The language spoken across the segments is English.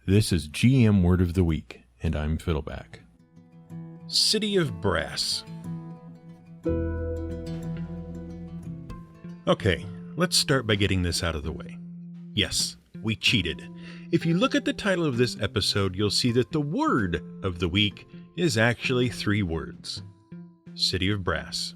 This is GM Word of the Week, and I'm Fiddleback. City of Brass. Okay, let's start by getting this out of the way. Yes, we cheated. If you look at the title of this episode, you'll see that the word of the week is actually 3 words. City of Brass.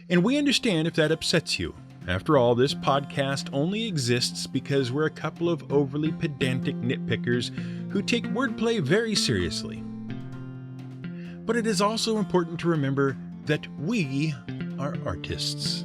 And we understand if that upsets you. After all, this podcast only exists because we're a couple of overly pedantic nitpickers who take wordplay very seriously. But it is also important to remember that we are artists.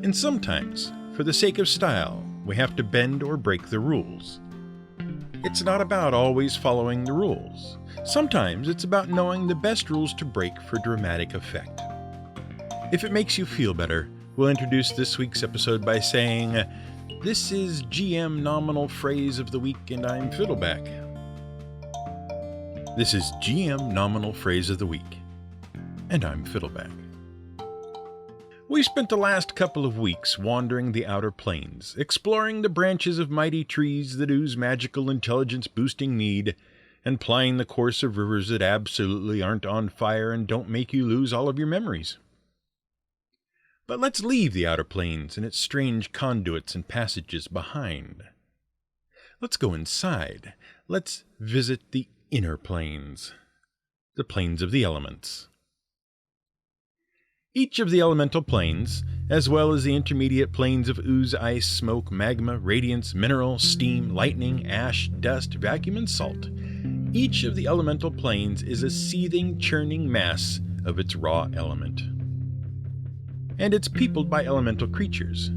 And sometimes, for the sake of style, we have to bend or break the rules. It's not about always following the rules. Sometimes it's about knowing the best rules to break for dramatic effect. If it makes you feel better, we'll introduce this week's episode by saying, "This is GM Nominal Phrase of the Week, and I'm Fiddleback." This is GM Nominal Phrase of the Week, and I'm Fiddleback. We spent the last couple of weeks wandering the outer plains, exploring the branches of mighty trees that ooze magical intelligence-boosting mead, and plying the course of rivers that absolutely aren't on fire and don't make you lose all of your memories. But let's leave the outer plains and its strange conduits and passages behind. Let's go inside. Let's visit the inner planes, the planes of the elements. Each of the elemental planes, as well as the intermediate planes of ooze, ice, smoke, magma, radiance, mineral, steam, lightning, ash, dust, vacuum, and salt, each of the elemental planes is a seething, churning mass of its raw element. And it's peopled by elemental creatures.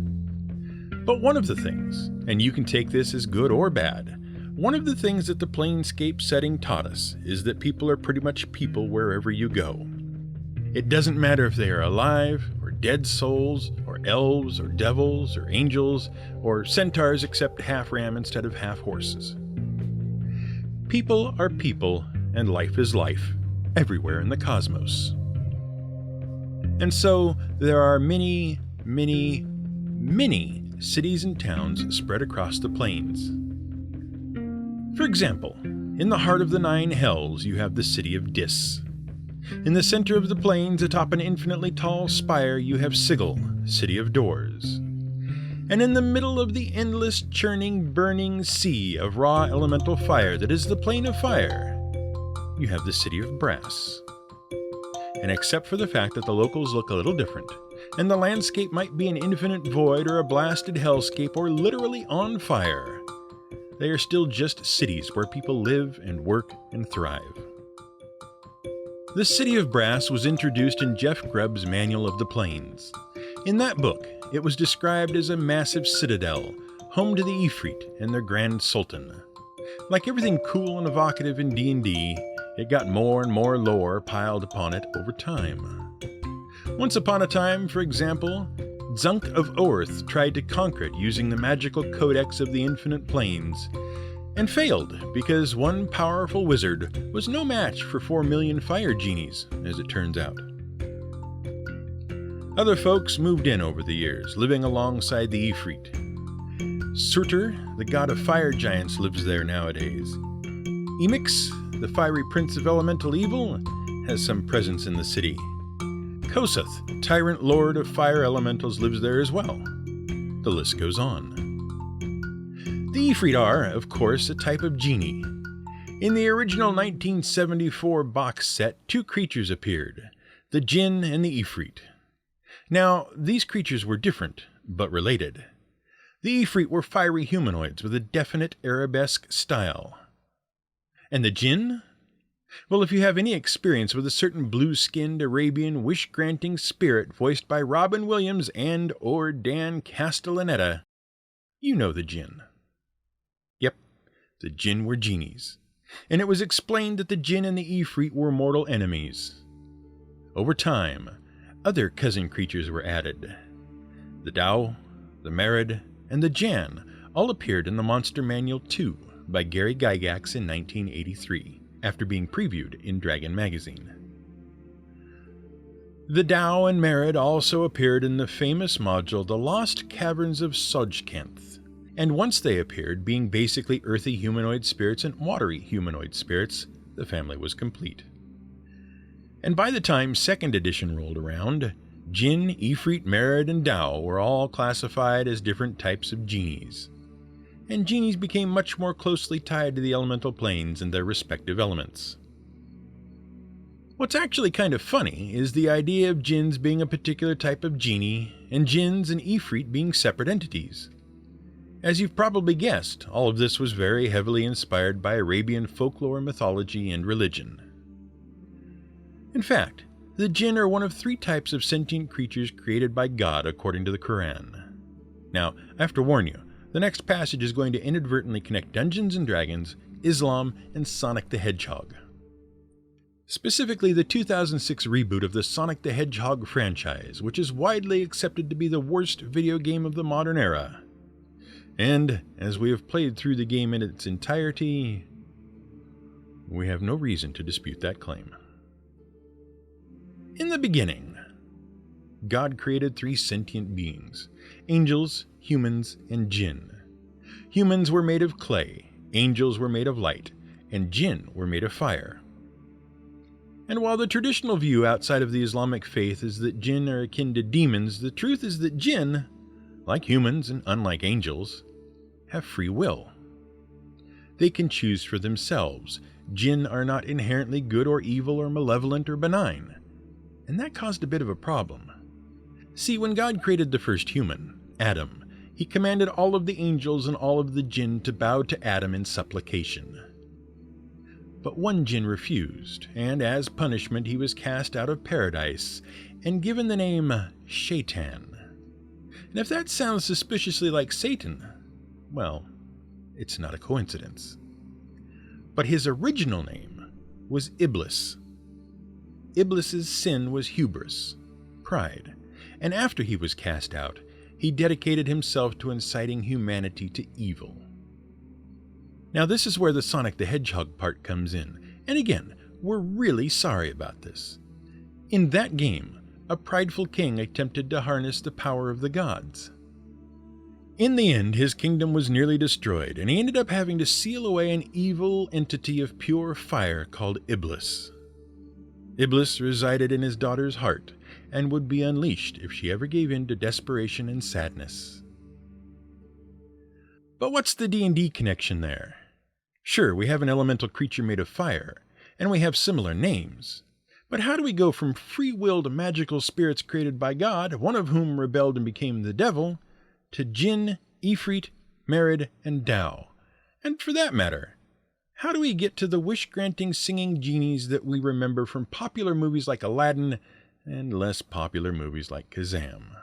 But one of the things, and you can take this as good or bad, one of the things that the planescape setting taught us is that people are pretty much people wherever you go. It doesn't matter if they are alive, or dead souls, or elves, or devils, or angels, or centaurs except half ram instead of half horses. People are people, and life is life, everywhere in the cosmos. And so, there are many, many, many cities and towns spread across the plains. For example, in the heart of the 9 hells, you have the city of Dis. In the center of the plains, atop an infinitely tall spire, you have Sigil, city of doors. And in the middle of the endless, churning, burning sea of raw elemental fire that is the plane of fire, you have the city of Brass. And except for the fact that the locals look a little different, and the landscape might be an infinite void or a blasted hellscape or literally on fire, they are still just cities where people live and work and thrive. The City of Brass was introduced in Jeff Grubb's Manual of the Plains. In that book, it was described as a massive citadel, home to the Ifrit and their Grand Sultan. Like everything cool and evocative in D&D, it got more and more lore piled upon it over time. Once upon a time, for example, Zunk of Orth tried to conquer it using the magical codex of the Infinite Planes, and failed because one powerful wizard was no match for 4 million fire genies, as it turns out. Other folks moved in over the years, living alongside the Ifrit. Surtur, the god of fire giants, lives there nowadays. Emix, the fiery prince of elemental evil, has some presence in the city. Kosath, tyrant lord of fire elementals, lives there as well. The list goes on. The Ifrit are, of course, a type of genie. In the original 1974 box set, 2 creatures appeared, the Jinn and the Ifrit. Now, these creatures were different, but related. The Ifrit were fiery humanoids with a definite arabesque style. And the Jinn? Well, if you have any experience with a certain blue-skinned Arabian wish-granting spirit voiced by Robin Williams and or Dan Castellaneta, you know the Jinn. Yep, the Jinn were genies, and it was explained that the Jinn and the Ifrit were mortal enemies. Over time, other cousin creatures were added. The Dao, the Merid, and the Jan all appeared in the Monster Manual 2 by Gary Gygax in 1983, after being previewed in Dragon magazine. The Dao and Merid also appeared in the famous module The Lost Caverns of Sojkanth, and once they appeared, being basically earthy humanoid spirits and watery humanoid spirits, the family was complete. And by the time 2nd edition rolled around, Jinn, Ifrit, Merid, and Tao were all classified as different types of genies. And genies became much more closely tied to the elemental planes and their respective elements. What's actually kind of funny is the idea of jinns being a particular type of genie, and jinns and Ifrit being separate entities. As you've probably guessed, all of this was very heavily inspired by Arabian folklore, mythology, and religion. In fact, the jinn are one of 3 types of sentient creatures created by God according to the Quran. Now, I have to warn you, the next passage is going to inadvertently connect Dungeons & Dragons, Islam, and Sonic the Hedgehog. Specifically, the 2006 reboot of the Sonic the Hedgehog franchise, which is widely accepted to be the worst video game of the modern era. And, as we have played through the game in its entirety, we have no reason to dispute that claim. In the beginning, God created 3 sentient beings: angels, humans, and jinn. Humans were made of clay, angels were made of light, and jinn were made of fire. And while the traditional view outside of the Islamic faith is that jinn are akin to demons, the truth is that jinn, like humans and unlike angels, have free will. They can choose for themselves. Jinn are not inherently good or evil or malevolent or benign. And that caused a bit of a problem. See, when God created the first human, Adam, he commanded all of the angels and all of the jinn to bow to Adam in supplication. But one jinn refused, and as punishment he was cast out of paradise and given the name Shaitan. And if that sounds suspiciously like Satan, well, it's not a coincidence. But his original name was Iblis. Iblis's sin was hubris, pride, and after he was cast out, he dedicated himself to inciting humanity to evil. Now this is where the Sonic the Hedgehog part comes in, and again, we're really sorry about this. In that game, a prideful king attempted to harness the power of the gods. In the end, his kingdom was nearly destroyed, and he ended up having to seal away an evil entity of pure fire called Iblis. Iblis resided in his daughter's heart, and would be unleashed if she ever gave in to desperation and sadness. But what's the D&D connection there? Sure, we have an elemental creature made of fire, and we have similar names. But how do we go from free-willed magical spirits created by God, one of whom rebelled and became the devil, to Jinn, Ifrit, Merid, and Tao? And for that matter, how do we get to the wish-granting singing genies that we remember from popular movies like Aladdin and less popular movies like Kazam?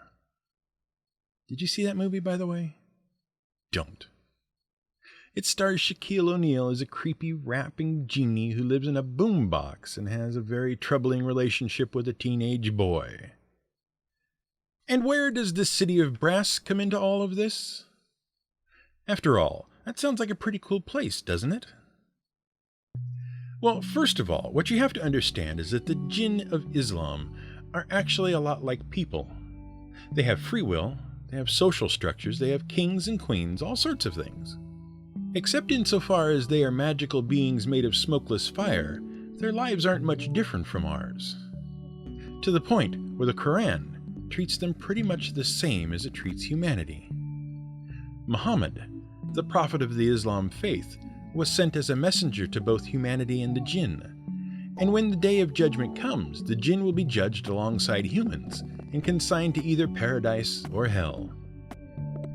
Did you see that movie, by the way? Don't. It stars Shaquille O'Neal as a creepy rapping genie who lives in a boombox and has a very troubling relationship with a teenage boy. And where does the city of brass come into all of this? After all, that sounds like a pretty cool place, doesn't it? Well, first of all, what you have to understand is that the jinn of Islam are actually a lot like people. They have free will, they have social structures, they have kings and queens, all sorts of things. Except insofar as they are magical beings made of smokeless fire, their lives aren't much different from ours. To the point where the Quran treats them pretty much the same as it treats humanity. Muhammad, the prophet of the Islam faith, was sent as a messenger to both humanity and the jinn. And when the day of judgment comes, the jinn will be judged alongside humans and consigned to either paradise or hell.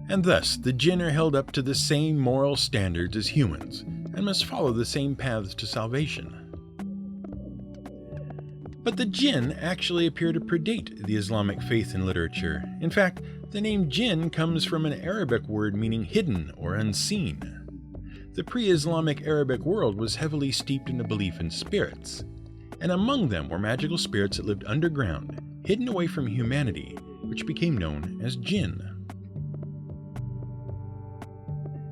And thus, the jinn are held up to the same moral standards as humans and must follow the same paths to salvation. But the jinn actually appear to predate the Islamic faith and literature. In fact, the name jinn comes from an Arabic word meaning hidden or unseen. The pre-Islamic Arabic world was heavily steeped in the belief in spirits, and among them were magical spirits that lived underground, hidden away from humanity, which became known as jinn.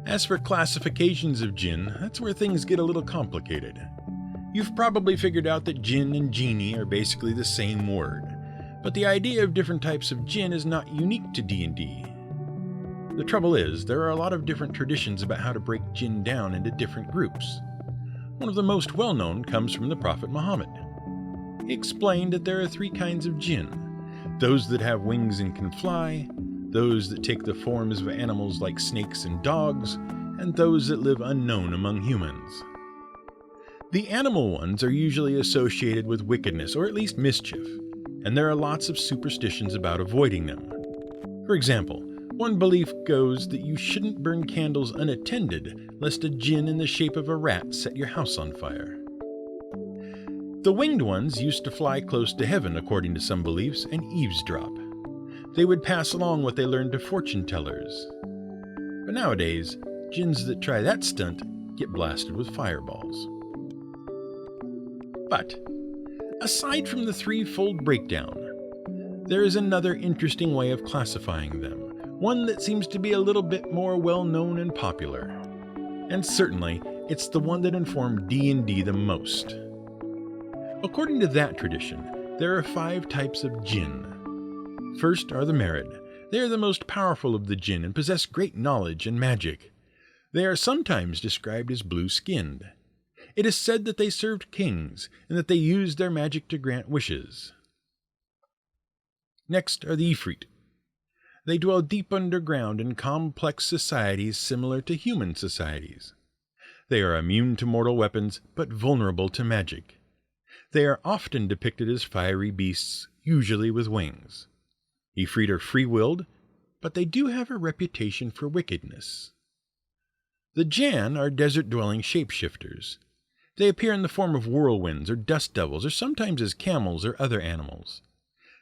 As for classifications of jinn, that's where things get a little complicated. You've probably figured out that jinn and genie are basically the same word, but the idea of different types of jinn is not unique to D&D. The trouble is, there are a lot of different traditions about how to break jinn down into different groups. One of the most well-known comes from the Prophet Muhammad. He explained that there are 3 kinds of jinn: those that have wings and can fly, those that take the forms of animals like snakes and dogs, and those that live unknown among humans. The animal ones are usually associated with wickedness or at least mischief, and there are lots of superstitions about avoiding them. For example, one belief goes that you shouldn't burn candles unattended lest a jinn in the shape of a rat set your house on fire. The winged ones used to fly close to heaven according to some beliefs and eavesdrop. They would pass along what they learned to fortune tellers. But nowadays, jinns that try that stunt get blasted with fireballs. But, aside from the threefold breakdown, there is another interesting way of classifying them, one that seems to be a little bit more well-known and popular. And certainly, it's the one that informed D&D the most. According to that tradition, there are 5 types of jinn. First are the Merid. They are the most powerful of the jinn and possess great knowledge and magic. They are sometimes described as blue-skinned. It is said that they served kings, and that they used their magic to grant wishes. Next are the Ifrit. They dwell deep underground in complex societies similar to human societies. They are immune to mortal weapons, but vulnerable to magic. They are often depicted as fiery beasts, usually with wings. Ifrit are free-willed, but they do have a reputation for wickedness. The Jann are desert-dwelling shapeshifters. They appear in the form of whirlwinds or dust devils, or sometimes as camels or other animals.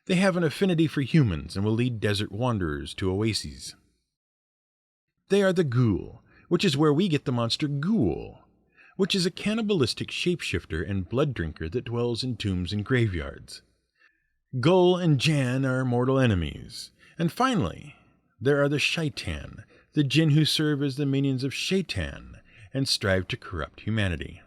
They have an affinity for humans and will lead desert wanderers to oases. They are the Ghoul, which is where we get the monster Ghoul, which is a cannibalistic shapeshifter and blood drinker that dwells in tombs and graveyards. Ghoul and Jann are mortal enemies. And finally, there are the Shaitan, the jinn who serve as the minions of Shaitan and strive to corrupt humanity.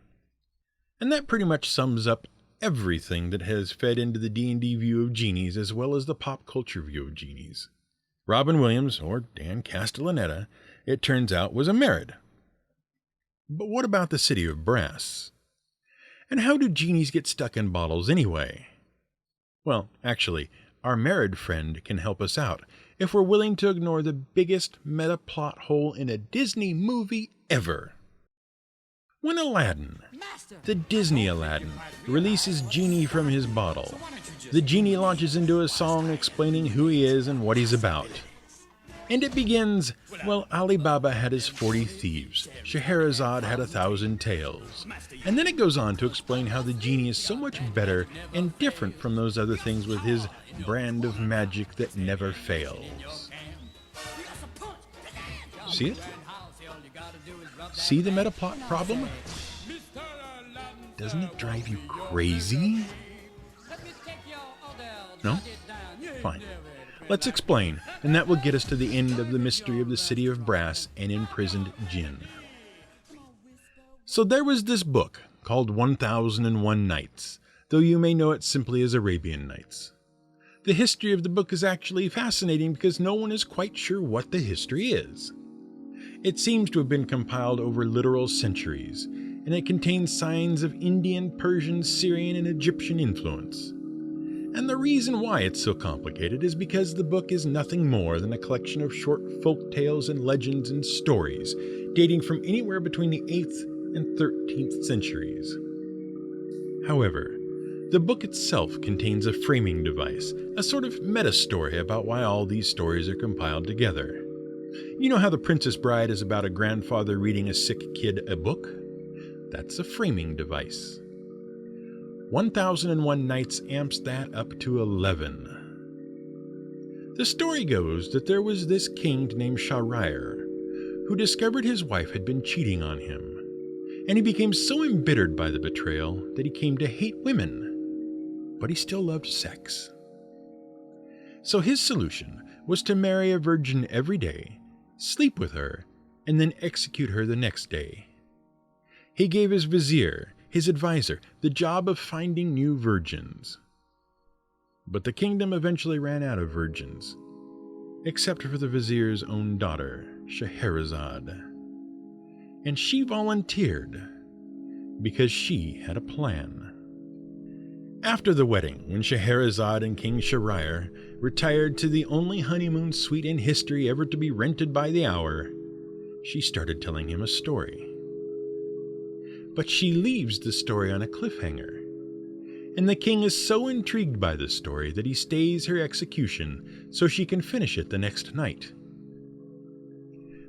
And that pretty much sums up everything that has fed into the D&D view of genies as well as the pop culture view of genies. Robin Williams, or Dan Castellaneta, it turns out was a Merid. But what about the City of Brass? And how do genies get stuck in bottles anyway? Well, actually, our Merid friend can help us out if we're willing to ignore the biggest meta-plot hole in a Disney movie ever. When Aladdin, the Disney Aladdin, releases Genie from his bottle, the genie launches into a song explaining who he is and what he's about. And it begins, well, Ali Baba had his 40 thieves, Scheherazade had 1,000 tales. And then it goes on to explain how the genie is so much better and different from those other things with his brand of magic that never fails. See it? See the meta-plot problem? Doesn't it drive you crazy? No? Fine. Let's explain, and that will get us to the end of the mystery of the City of Brass and imprisoned jinn. So there was this book called 1001 Nights, though you may know it simply as Arabian Nights. The history of the book is actually fascinating because no one is quite sure what the history is. It seems to have been compiled over literal centuries, and it contains signs of Indian, Persian, Syrian, and Egyptian influence. And the reason why it's so complicated is because the book is nothing more than a collection of short folk tales and legends and stories dating from anywhere between the 8th and 13th centuries. However, the book itself contains a framing device, a sort of meta-story about why all these stories are compiled together. You know how The Princess Bride is about a grandfather reading a sick kid a book? That's a framing device. 1001 Nights amps that up to 11. The story goes that there was this king named Shahryar, who discovered his wife had been cheating on him, and he became so embittered by the betrayal that he came to hate women, but he still loved sex. So his solution was to marry a virgin every day, sleep with her, and then execute her the next day. He gave his vizier, his advisor, the job of finding new virgins. But the kingdom eventually ran out of virgins, except for the vizier's own daughter, Scheherazade. And she volunteered because she had a plan. After the wedding, when Scheherazade and King Shahryar retired to the only honeymoon suite in history ever to be rented by the hour, she started telling him a story. But she leaves the story on a cliffhanger, and the king is so intrigued by the story that he stays her execution so she can finish it the next night.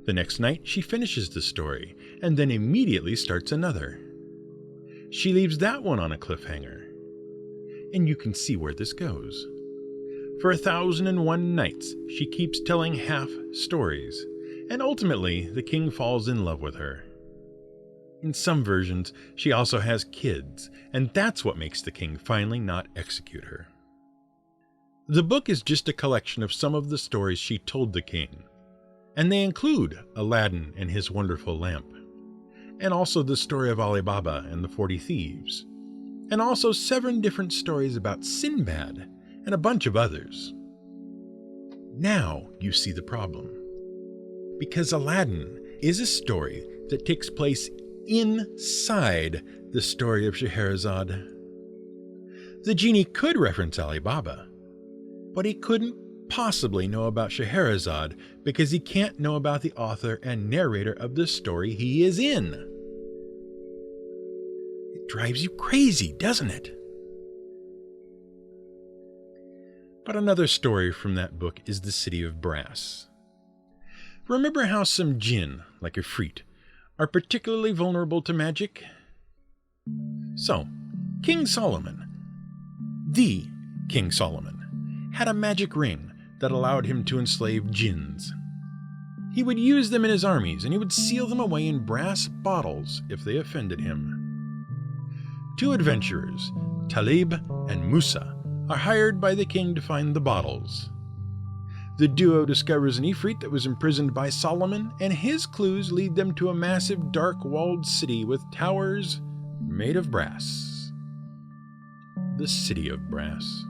The next night, she finishes the story, and then immediately starts another. She leaves that one on a cliffhanger, and you can see where this goes. For 1,001 nights, she keeps telling half stories, and ultimately, the king falls in love with her. In some versions, she also has kids, and that's what makes the king finally not execute her. The book is just a collection of some of the stories she told the king, and they include Aladdin and his wonderful lamp, and also the story of Ali Baba and the 40 Thieves, and also 7 different stories about Sinbad and a bunch of others. Now you see the problem. Because Aladdin is a story that takes place inside the story of Scheherazade. The genie could reference Ali Baba, but he couldn't possibly know about Scheherazade because he can't know about the author and narrator of the story he is in. It drives you crazy, doesn't it? But another story from that book is The City of Brass. Remember how some jinn, like Ifrit, are particularly vulnerable to magic? So, King Solomon, the King Solomon, had a magic ring that allowed him to enslave jinns. He would use them in his armies, and he would seal them away in brass bottles if they offended him. 2 adventurers, Talib and Musa, are hired by the king to find the bottles. The duo discovers an Ifrit that was imprisoned by Solomon, and his clues lead them to a massive dark-walled city with towers made of brass. The City of Brass.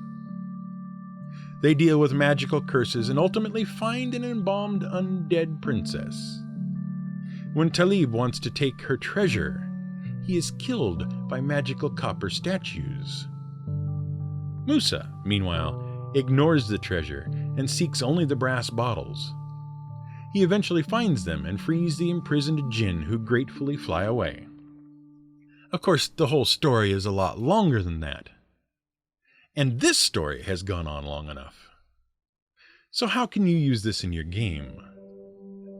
They deal with magical curses and ultimately find an embalmed undead princess. When Talib wants to take her treasure, he is killed by magical copper statues. Musa, meanwhile, ignores the treasure and seeks only the brass bottles. He eventually finds them and frees the imprisoned jinn, who gratefully fly away. Of course, the whole story is a lot longer than that. And this story has gone on long enough. So how can you use this in your game?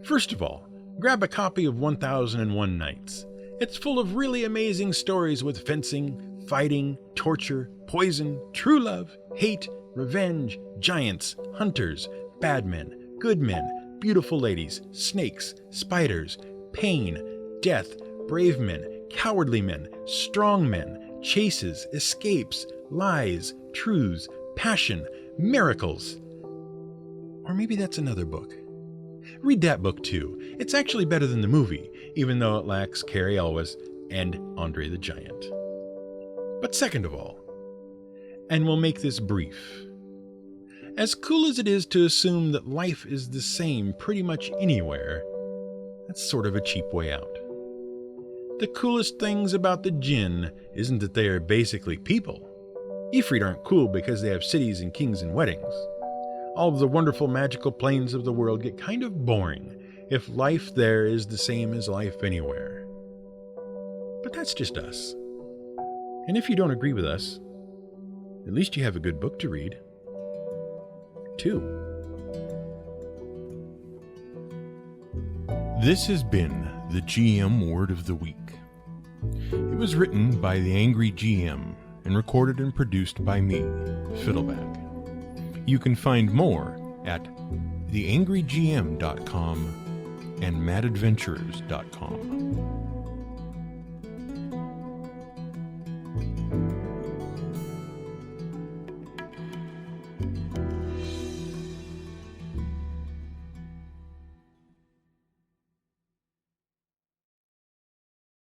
First of all, grab a copy of 1001 Nights. It's full of really amazing stories with fencing, fighting, torture, poison, true love, hate, revenge, giants, hunters, bad men, good men, beautiful ladies, snakes, spiders, pain, death, brave men, cowardly men, strong men, chases, escapes, lies, truths, passion, miracles. Or maybe that's another book. Read that book too. It's actually better than the movie, even though it lacks Cary Elwes and Andre the Giant. But second of all, and we'll make this brief, as cool as it is to assume that life is the same pretty much anywhere, that's sort of a cheap way out. The coolest things about the jinn isn't that they are basically people. Ifrit aren't cool because they have cities and kings and weddings. All of the wonderful magical planes of the world get kind of boring if life there is the same as life anywhere. But that's just us. And if you don't agree with us, at least you have a good book to read. 2. This has been the GM Word of the Week. It was written by the Angry GM and recorded and produced by me, Fiddleback. You can find more at theangrygm.com and madadventurers.com.